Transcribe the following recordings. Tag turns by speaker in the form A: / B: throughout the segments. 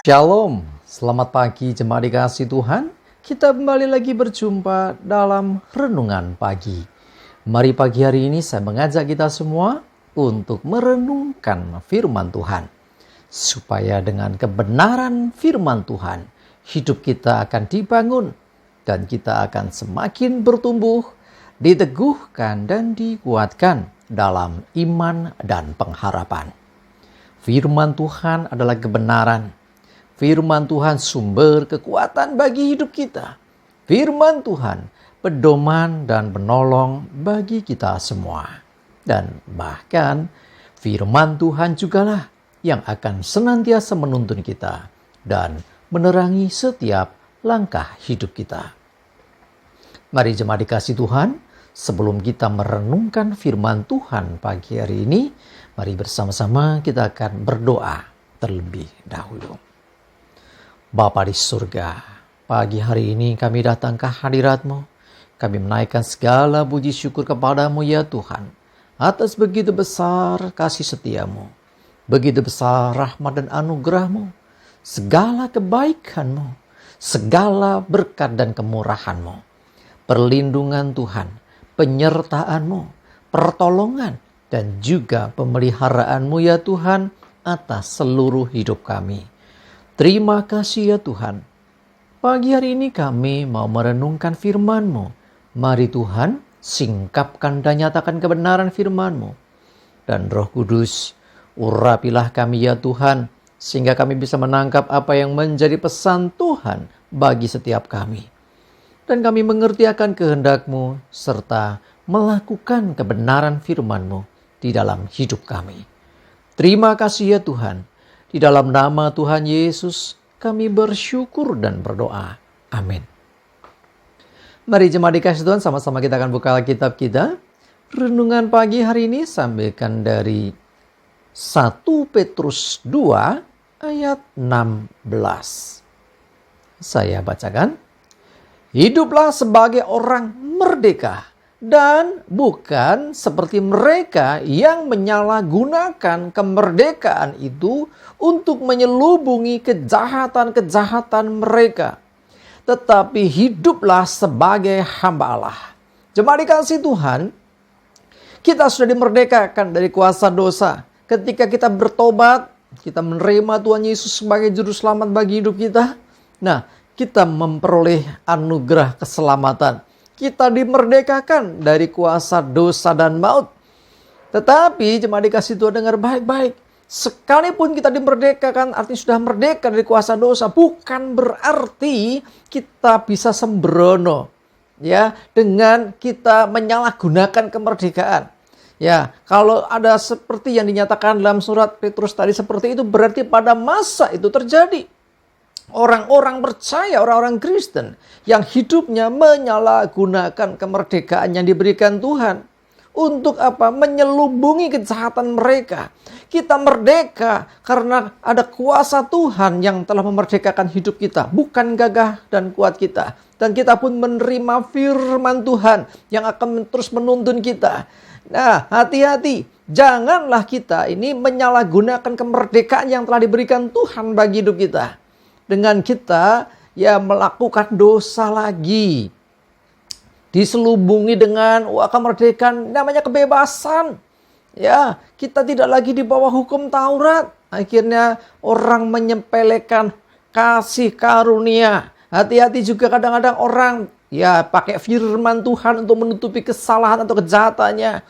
A: Shalom, selamat pagi jemaat dikasih Tuhan. Kita kembali lagi berjumpa dalam renungan pagi. Mari pagi hari ini saya mengajak kita semua untuk merenungkan firman Tuhan. Supaya dengan kebenaran firman Tuhan, hidup kita akan dibangun dan kita akan semakin bertumbuh, diteguhkan dan dikuatkan dalam iman dan pengharapan. Firman Tuhan adalah kebenaran. Firman Tuhan sumber kekuatan bagi hidup kita. Firman Tuhan pedoman dan penolong bagi kita semua. Dan bahkan firman Tuhan jugalah yang akan senantiasa menuntun kita dan menerangi setiap langkah hidup kita. Mari jemaat dikasih Tuhan, sebelum kita merenungkan firman Tuhan pagi hari ini, mari bersama-sama kita akan berdoa terlebih dahulu. Bapa di surga, pagi hari ini kami datang ke hadirat-Mu. Kami menaikkan segala puji syukur kepadamu ya Tuhan, atas begitu besar kasih setia-Mu, begitu besar rahmat dan anugerah-Mu, segala kebaikan-Mu, segala berkat dan kemurahan-Mu, perlindungan Tuhan, penyertaan-Mu, pertolongan, dan juga pemeliharaan-Mu ya Tuhan atas seluruh hidup kami. Terima kasih ya Tuhan. Pagi hari ini kami mau merenungkan firman-Mu. Mari Tuhan, singkapkan dan nyatakan kebenaran firman-Mu. Dan Roh Kudus, urapilah kami ya Tuhan, sehingga kami bisa menangkap apa yang menjadi pesan Tuhan bagi setiap kami. Dan kami mengerti akan kehendak-Mu, serta melakukan kebenaran firman-Mu di dalam hidup kami. Terima kasih ya Tuhan. Di dalam nama Tuhan Yesus, kami bersyukur dan berdoa. Amin. Mari jemaat dikasih Tuhan, sama-sama kita akan buka Alkitab kita. Renungan pagi hari ini sampaikan dari 1 Petrus 2 ayat 16. Saya bacakan. Hiduplah sebagai orang merdeka dan bukan seperti mereka yang menyalahgunakan kemerdekaan itu untuk menyelubungi kejahatan-kejahatan mereka. Tetapi hiduplah sebagai hamba Allah. Jemaat dikasih Tuhan, kita sudah dimerdekakan dari kuasa dosa. Ketika kita bertobat, kita menerima Tuhan Yesus sebagai juru selamat bagi hidup kita. Nah, kita memperoleh anugerah keselamatan. Kita dimerdekakan dari kuasa dosa dan maut. Tetapi jemaat dikasih Tuhan, dengar baik-baik. Sekalipun kita dimerdekakan, artinya sudah merdeka dari kuasa dosa, bukan berarti kita bisa sembrono ya dengan kita menyalahgunakan kemerdekaan. Ya, kalau ada seperti yang dinyatakan dalam surat Petrus tadi seperti itu, berarti pada masa itu terjadi. Orang-orang percaya, orang-orang Kristen yang hidupnya menyalahgunakan kemerdekaan yang diberikan Tuhan. Untuk apa? Menyelubungi kejahatan mereka. Kita merdeka karena ada kuasa Tuhan yang telah memerdekakan hidup kita. Bukan gagah dan kuat kita. Dan kita pun menerima firman Tuhan yang akan terus menuntun kita. Nah, hati-hati. Janganlah kita ini menyalahgunakan kemerdekaan yang telah diberikan Tuhan bagi hidup kita. Dengan kita ya melakukan dosa lagi. Diselubungi dengan kemerdekaan, namanya kebebasan. Ya, kita tidak lagi di bawah hukum Taurat. Akhirnya orang menyepelekan kasih karunia. Hati-hati juga kadang-kadang orang ya pakai firman Tuhan untuk menutupi kesalahan atau kejahatannya.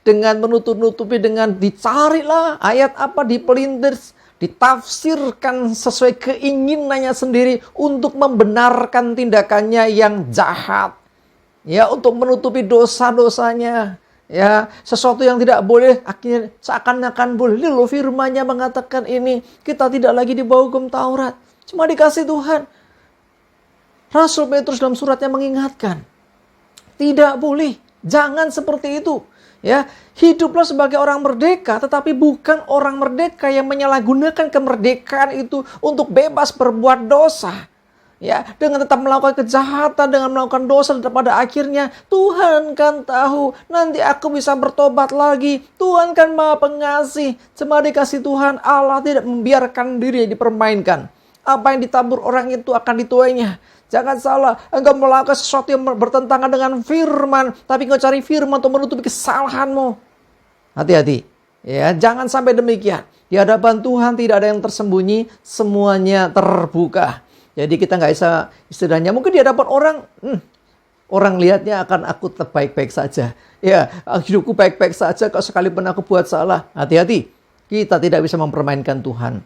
A: Dengan menutup-nutupi dengan dicarilah ayat apa, dipelintir, ditafsirkan sesuai keinginannya sendiri untuk membenarkan tindakannya yang jahat. Ya, untuk menutupi dosa-dosanya. Ya, sesuatu yang tidak boleh akhirnya seakan-akan boleh. Lalu firman-Nya mengatakan ini, kita tidak lagi di bawah hukum Taurat. Cuma dikasih Tuhan. Rasul Petrus dalam suratnya mengingatkan, tidak boleh, jangan seperti itu. Ya, hiduplah sebagai orang merdeka, tetapi bukan orang merdeka yang menyalahgunakan kemerdekaan itu untuk bebas berbuat dosa. Ya, dengan tetap melakukan kejahatan, dengan melakukan dosa, dan pada akhirnya Tuhan kan tahu nanti aku bisa bertobat lagi. Tuhan kan Maha Pengasih. Cuma dikasih Tuhan, Allah tidak membiarkan diri dipermainkan. Apa yang ditabur orang itu akan dituainya. Jangan salah, engkau melakukan sesuatu yang bertentangan dengan firman, tapi engkau cari firman untuk menutupi kesalahanmu. Hati-hati. Ya, jangan sampai demikian. Di hadapan Tuhan tidak ada yang tersembunyi, semuanya terbuka. Jadi kita nggak bisa, istilahnya mungkin di hadapan orang, orang lihatnya akan aku baik-baik saja. Ya, hidupku baik-baik saja kalau sekalipun aku buat salah. Hati-hati, kita tidak bisa mempermainkan Tuhan.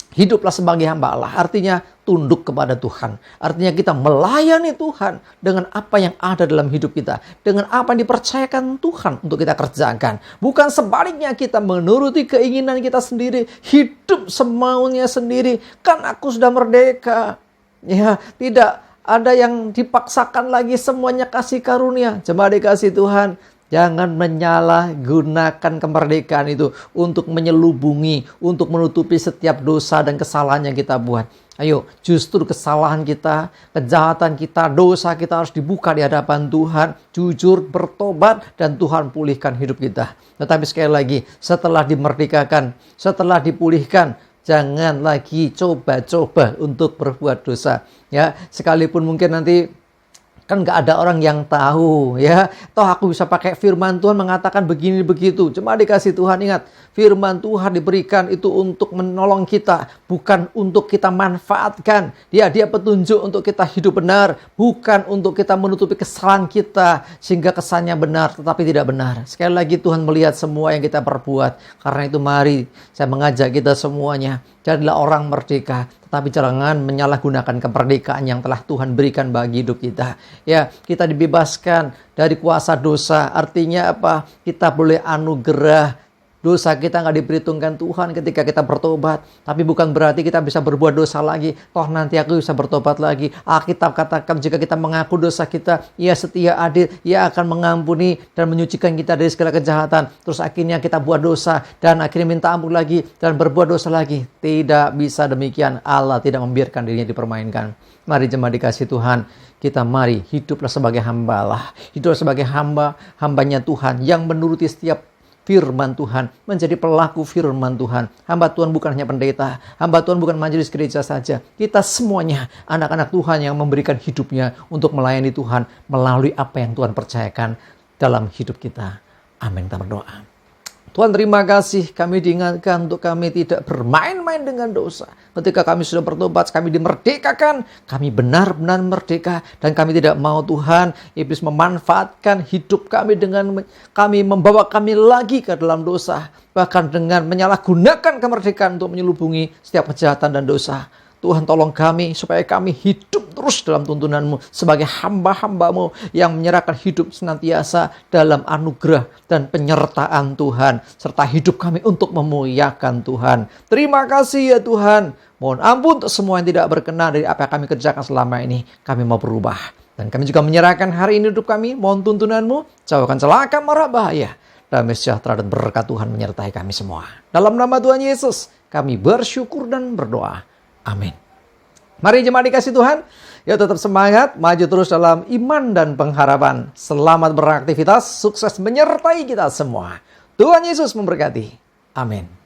A: Hiduplah sebagai hamba Allah, artinya tunduk kepada Tuhan. Artinya kita melayani Tuhan dengan apa yang ada dalam hidup kita. Dengan apa yang dipercayakan Tuhan untuk kita kerjakan. Bukan sebaliknya kita menuruti keinginan kita sendiri. Hidup semaunya sendiri. Kan aku sudah merdeka. Ya, tidak ada yang dipaksakan lagi, semuanya kasih karunia. Jemaat dikasih Tuhan. Jangan menyalahgunakan kemerdekaan itu untuk menyelubungi, untuk menutupi setiap dosa dan kesalahan yang kita buat. Ayo, justru kesalahan kita, kejahatan kita, dosa kita harus dibuka di hadapan Tuhan. Jujur, bertobat, dan Tuhan pulihkan hidup kita. Tetapi sekali lagi, setelah dimerdekakan, setelah dipulihkan, jangan lagi coba-coba untuk berbuat dosa. Ya, sekalipun mungkin nanti kan nggak ada orang yang tahu, ya. Toh aku bisa pakai firman Tuhan mengatakan begini begitu. Cuma dikasih Tuhan, ingat, firman Tuhan diberikan itu untuk menolong kita, bukan untuk kita manfaatkan. Dia petunjuk untuk kita hidup benar, bukan untuk kita menutupi kesalahan kita sehingga kesannya benar, tetapi tidak benar. Sekali lagi Tuhan melihat semua yang kita perbuat. Karena itu mari saya mengajak kita semuanya, jadilah orang merdeka, tetapi jangan menyalahgunakan kemerdekaan yang telah Tuhan berikan bagi hidup kita. Ya, kita dibebaskan dari kuasa dosa. Artinya apa? Kita boleh anugerah. Dosa kita nggak diperhitungkan Tuhan ketika kita bertobat. Tapi bukan berarti kita bisa berbuat dosa lagi. Toh nanti aku bisa bertobat lagi. Alkitab katakan jika kita mengaku dosa kita, Ia setia adil, Ia akan mengampuni dan menyucikan kita dari segala kejahatan. Terus akhirnya kita buat dosa dan akhirnya minta ampun lagi dan berbuat dosa lagi. Tidak bisa demikian. Allah tidak membiarkan dirinya dipermainkan. Mari jemaat dikasih Tuhan, kita mari hiduplah sebagai hamba Allah. Hiduplah sebagai hambanya Tuhan yang menuruti setiap firman Tuhan, menjadi pelaku firman Tuhan. Hamba Tuhan bukan hanya pendeta, hamba Tuhan bukan majelis gereja saja. Kita semuanya anak-anak Tuhan yang memberikan hidupnya untuk melayani Tuhan melalui apa yang Tuhan percayakan dalam hidup kita. Amin. Kita berdoa. Tuhan, terima kasih kami diingatkan untuk kami tidak bermain-main dengan dosa. Ketika kami sudah bertobat, kami dimerdekakan. Kami benar-benar merdeka. Dan kami tidak mau Tuhan, iblis memanfaatkan hidup kami dengan kami membawa kami lagi ke dalam dosa. Bahkan dengan menyalahgunakan kemerdekaan untuk menyelubungi setiap kejahatan dan dosa. Tuhan, tolong kami supaya kami hidup terus dalam tuntunan-Mu sebagai hamba-hamba-Mu yang menyerahkan hidup senantiasa dalam anugerah dan penyertaan Tuhan, serta hidup kami untuk memuliakan Tuhan. Terima kasih ya Tuhan. Mohon ampun untuk semua yang tidak berkenan dari apa yang kami kerjakan selama ini. Kami mau berubah. Dan kami juga menyerahkan hari ini hidup kami. Mohon tuntunan-Mu, jauhkan celaka, mara, bahaya. Damai sejahtera dan berkat Tuhan menyertai kami semua. Dalam nama Tuhan Yesus, kami bersyukur dan berdoa. Amin. Mari jemaat dikasih Tuhan, ya tetap semangat, maju terus dalam iman dan pengharapan. Selamat beraktivitas, sukses menyertai kita semua. Tuhan Yesus memberkati. Amin.